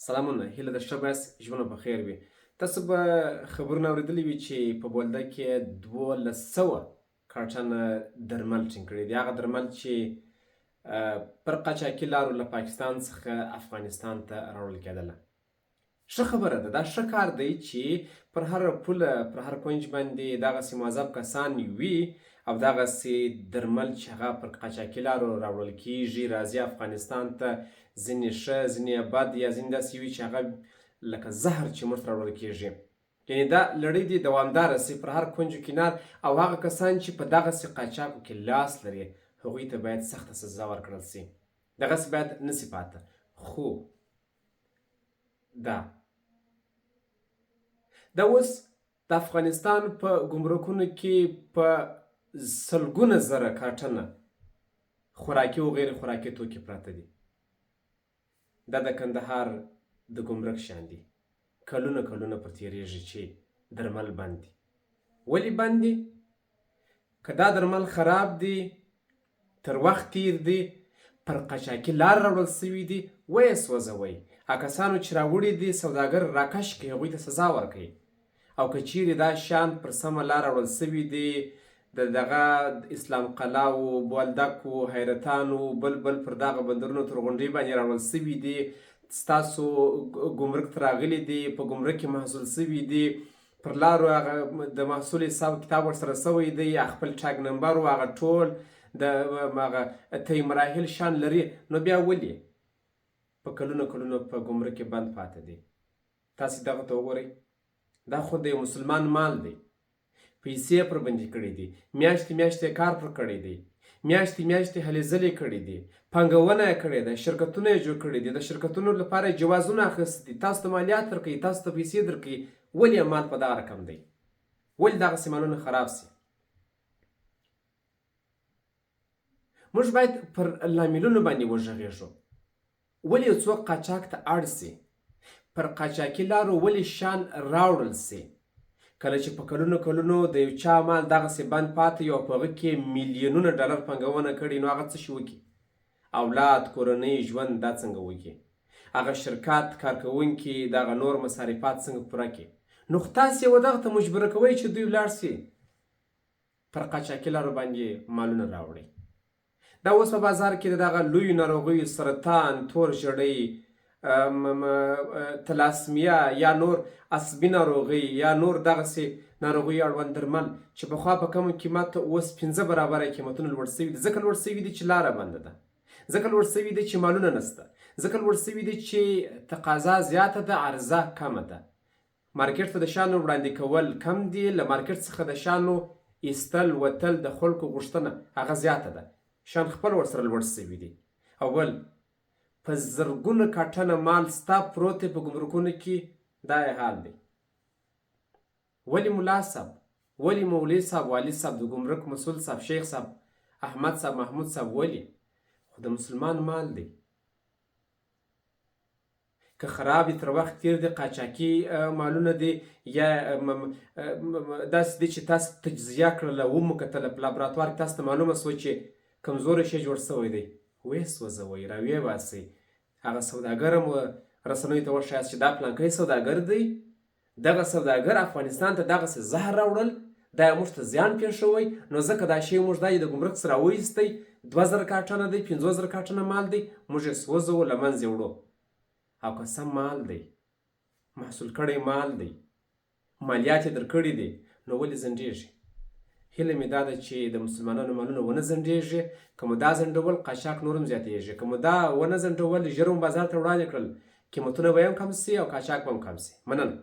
سلامونه، هیله ده ښه بس ژوند په خیر وي. تاسو به خبرونه اورېدلي وي چې په بولده کې 1200 کارټنه درمل ټینګ کړي دي. هغه درمل چې پر قاچاقي لارو له پاکستان څخه افغانستان ته راوړل کېدله. ښه خبره ده، دا ښه کار دی چې پر هر پوله پر هر کونج باندې دغسې مؤظف کسان وي او دغسې درمل چې هغه پر قاچاقي لارو راوړل کېږي راځي افغانستان ته، ځینې ښه ځینې بد یا ځینې داسې وي چې هغه لکه زهر چې موږ ته راوړل کېږي. یعنې دا لړۍ دې دوامداره سي پر هر کونج و کنار، او هغه کسان چې په دغسې قاچاقو کې لاس لري هغوی ته باید سخته سزا ورکړل سي. دغسې باید نه سي پاته. خو دا اوس د افغانستان په ګمرکونو کې په سلګونه زره کارټنه خوراکي او غیر خوراکي توکي پراته دي. دا د کندهار د ګمرک شان دي. کلونه کلونه پر تېرېږي چې درمل بند دي. ولې بند دي؟ که دا درمل خراب دي، تر وخت تېر دي، پر قاچاقي لار راوړل سوي دي، ویې سوځوئ. هغه کسانو چې راوړي دي سوداګر راکش کړي، هغوی ته سزا ورکوي. او که چیرې دا شیان پر سمه لار راوړل سوي دي، د دغه اسلام قلاو، بولدکو، حیرتانو، بل پر دغه بندرونو تر غونډۍ باندې راوړل سوي دي، ستاسو ګمرک ته راغلي دي، په ګمرک کې محصول سوي دي، پر لارو هغه د محصول حساب کتاب ورسره سوی دی، خپل ټاګ نمبر و هغه ټول د هغه طی مراحل شان لري، نو بیا ولې په کلونو کلونو په ګمرک کې بند پاته دي؟ تاسې دغه ته وګورئ. دا خو د یو مسلمان مال دی، پیسې پر بندي کړي دي، میاشتې میاشتې کار پر کړی دی، میاشتې میاشتې هلې ځلې کړي دي، پانګونه یې کړې ده، شرکتونه یې جوړ کړي دي، د شرکتونو لپاره یې جوازونه اخیستي دي، تاسو ته مالیات درکوي، تاسو ته پیسې درکوي. ولې مال په دغه رقم دی؟ ولې دغسې مالونه خراب سي؟ موږ باید پر لاملونو باندې وغږېږو. ولې یو څوک قاچاق ته اړ سي؟ پر قاچاقي لارو ولې شیان راوړل سي؟ کله چې په کلونو کلونو د یو چا مال دغسې بند پاته وي او په هغه کې میلیونونه ډالر پانګونه کړې، نو هغه څه شي وکړي؟ اولاد، کورنۍ، ژوند دا څنګه وکړي؟ هغه شرکت کارکوونکي دغه نور مصارفات څنګه پوره کړي؟ نو خو تاسې یې دغه ته مجبوره کوئ چې دوی ولاړ سي پر قاچاقي لارو باندې مالونه راوړي. دا اوس په بازار کې د دغه لویو ناروغیو سرطان، تور ژړۍ، تلاسمیا یا نور عصبي ناروغۍ یا نور دغسې ناروغیو اړوند درمل چې پخوا په کمو قیمت اوس 5 برابره قیمتونه لوړ سوي دي. ځکه لوړ سوي دي چې لاره بنده ده، ځکه لوړ سوي دي چې مالونه نسته، ځکه لوړ سوي دي چې تقاضا زیاته ده، عرضه کمه ده. مارکیټ ته د شیانو وړاندې کول کم دي، له مارکیټ څخه د شیانو ایستل وتل د خلکو غوښتنه هغه زیاته ده. شیان خپل ورسره لوړ سوي دي. او بل په زرګونه کاټنه مال ستا پروت دی په ګمرکونو کې، دا یې حال دی. ولې ملا صاحب، ولې مولوي صاحب، والي صاحب، د ګمرک مسؤل صاحب، شیخ صاحب، احمد صاحب، محمود صاحب، ولې؟ خو د مسلمان مال دی. که خراب دي، تر وخت تېر دي، قاچاقي مالونه دي، یا داسې دي چې تاسو تجزیه کړله، وموکتله په لابراتوار کې، تاسو ته معلومه سوه چې کمزوری شی جوړ سوی دی، ویې سوځوئ، راویې باسئ. هغه سوداګر هم رسنیو ته وښایاست چې دا پلانکی سوداګر دی، دغه سوداګر افغانستان ته دغسې زهر راوړل، دا یې موږ ته زیان پېښوی، نو ځکه دا شی موږ دا یې د ګمرک څخه راوایستی، 2000 کاټنه دی، 50000 کاټنه مال دی، موږ یې سوځوو، له منځه یې وړو. او که سم مال دی، محصول کړی مال دی، مالیات یې درکړي دي، نو ولې ځنډېږي؟ هیله مې دا ده چې د مسلمانانو مالونه ونه ځنډېږي. که مو دا ځنډول، قاچاق نور هم زیاتېږي. که مو دا ونه ځنډول، ژر مو بازار ته وړاندې کړل، قیمتونه به یې هم کم سي او قاچاق به هم کم سي. مننه.